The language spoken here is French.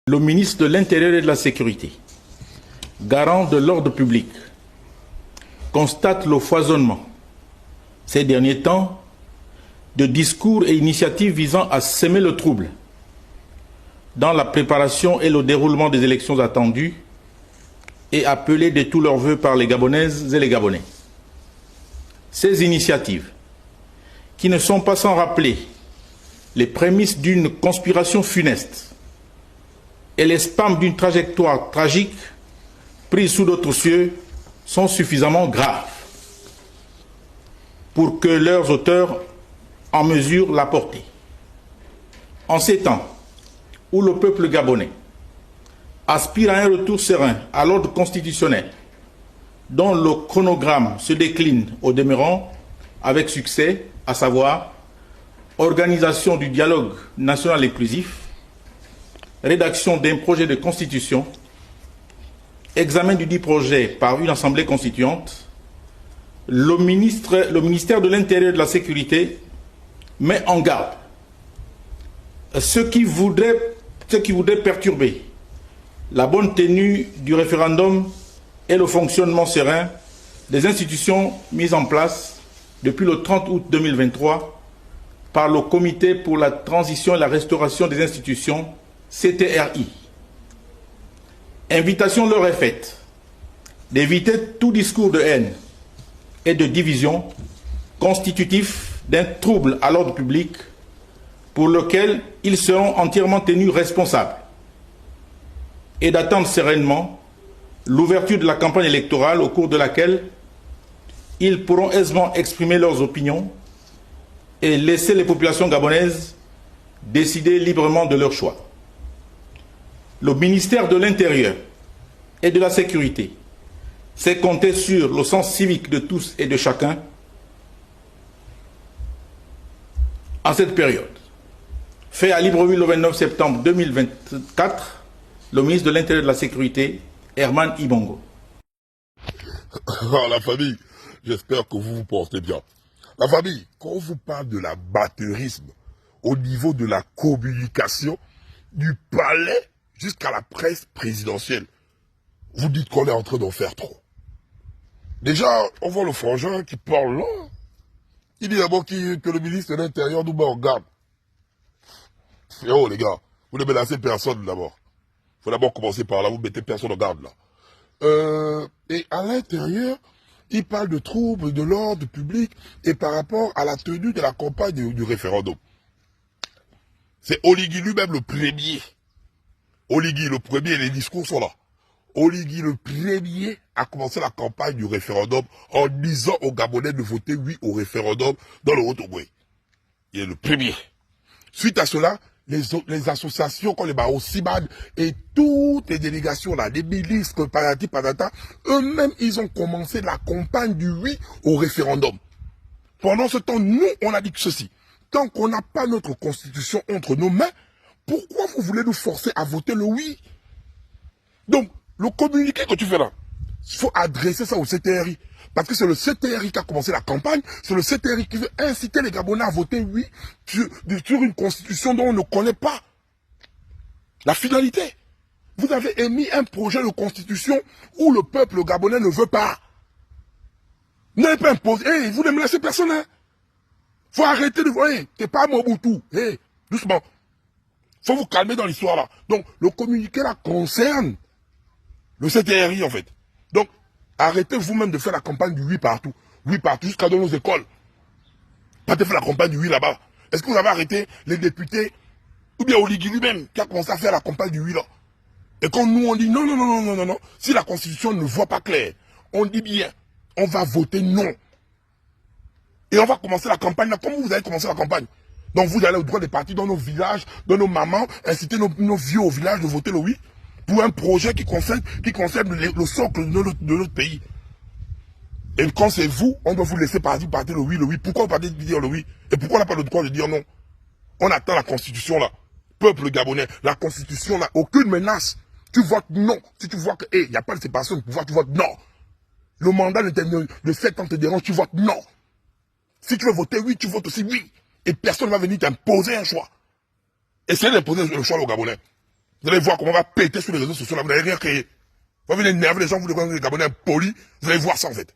Le ministre de l'Intérieur et de la Sécurité, garant de l'ordre public, constate le foisonnement, ces derniers temps, de discours et initiatives visant à semer le trouble dans la préparation et le déroulement des élections attendues et appelées de tous leurs vœux par les Gabonaises et les Gabonais. Ces initiatives, qui ne sont pas sans rappeler les prémices d'une conspiration funeste et les spams d'une trajectoire tragique prise sous d'autres cieux, sont suffisamment graves pour que leurs auteurs en mesurent la portée. En ces temps où le peuple gabonais aspire à un retour serein à l'ordre constitutionnel, dont le chronogramme se décline au demeurant avec succès, à savoir organisation du dialogue national inclusif, rédaction d'un projet de constitution, examen du dit projet par une assemblée constituante, le ministère de l'Intérieur et de la Sécurité met en garde ceux qui voudraient perturber la bonne tenue du référendum et le fonctionnement serein des institutions mises en place depuis le 30 août 2023 par le Comité pour la transition et la restauration des institutions, CTRI. Invitation leur est faite d'éviter tout discours de haine et de division constitutif d'un trouble à l'ordre public pour lequel ils seront entièrement tenus responsables et d'attendre sereinement l'ouverture de la campagne électorale au cours de laquelle ils pourront aisément exprimer leurs opinions et laisser les populations gabonaises décider librement de leur choix. Le ministère de l'Intérieur et de la Sécurité sait compter sur le sens civique de tous et de chacun en cette période. Fait à Libreville le 29 septembre 2024, le ministre de l'Intérieur et de la Sécurité, Herman Ibongo. La famille, j'espère que vous vous portez bien. La famille, quand on vous parle de l'amateurisme au niveau de la communication, du palais jusqu'à la presse présidentielle, vous dites qu'on est en train d'en faire trop. Déjà, on voit le frangin qui parle là. Il dit d'abord que le ministre de l'Intérieur nous met en garde. Oh les gars, vous ne menacez personne d'abord. Il faut d'abord commencer par là, vous mettez personne en garde là. Et à l'intérieur, il parle de troubles, de l'ordre public et par rapport à la tenue de la campagne du référendum. C'est Oligui lui-même le premier. Oligui le premier, les discours sont là. Oligui le premier a commencé la campagne du référendum en disant aux Gabonais de voter oui au référendum dans le Haut-Ogooué. Il est le premier. Suite à cela, les associations comme les Baosibad et toutes les délégations là, les milices, patati patata, eux-mêmes, ils ont commencé la campagne du oui au référendum. Pendant ce temps, nous, on a dit que ceci. Tant qu'on n'a pas notre constitution entre nos mains, pourquoi vous voulez nous forcer à voter le oui? Donc, le communiqué que tu fais là, il faut adresser ça au CTRI. Parce que c'est le CTRI qui a commencé la campagne, c'est le CTRI qui veut inciter les Gabonais à voter oui sur une constitution dont on ne connaît pas la finalité. Vous avez émis un projet de constitution où le peuple gabonais ne veut pas. Vous n'avez pas imposé. Hey, vous ne me laissez personne. Hein? Faut arrêter de voir. Hey, t'es pas Mobutu. Hey, doucement. Faut vous calmer dans l'histoire là. Donc, le communiqué là concerne le CTRI en fait. Donc, arrêtez vous-même de faire la campagne du oui partout. Oui partout, jusqu'à dans nos écoles. Pas de faire la campagne du oui là-bas. Est-ce que vous avez arrêté les députés, ou bien Oligui lui-même, qui a commencé à faire la campagne du oui là? Et quand nous on dit non, non, non, non, non, non, non, si la constitution ne voit pas clair, on dit bien, on va voter non. Et on va commencer la campagne là, comment vous allez commencer la campagne? Donc vous allez au droit des partis dans nos villages, dans nos mamans, inciter nos vieux au village de voter le oui, pour un projet qui concerne le socle de notre pays. Et quand c'est vous, on doit vous laisser partir le oui. Pourquoi vous partez de dire le oui? Et pourquoi on n'a pas le droit de dire non? On attend la constitution là. Peuple gabonais, la constitution là, aucune menace. Tu votes non. Si tu vois qu'il n'y a pas de séparation de pouvoir, tu votes non. Le mandat de 7 ans te dérange, tu votes non. Si tu veux voter oui, tu votes aussi oui. Et personne ne va venir t'imposer un choix. Essayez d'imposer le choix aux Gabonais. Vous allez voir comment on va péter sur les réseaux sociaux là, vous n'avez rien créé. Vous venez énerver les gens, vous les Gabonais impolis, vous allez voir ça en fait.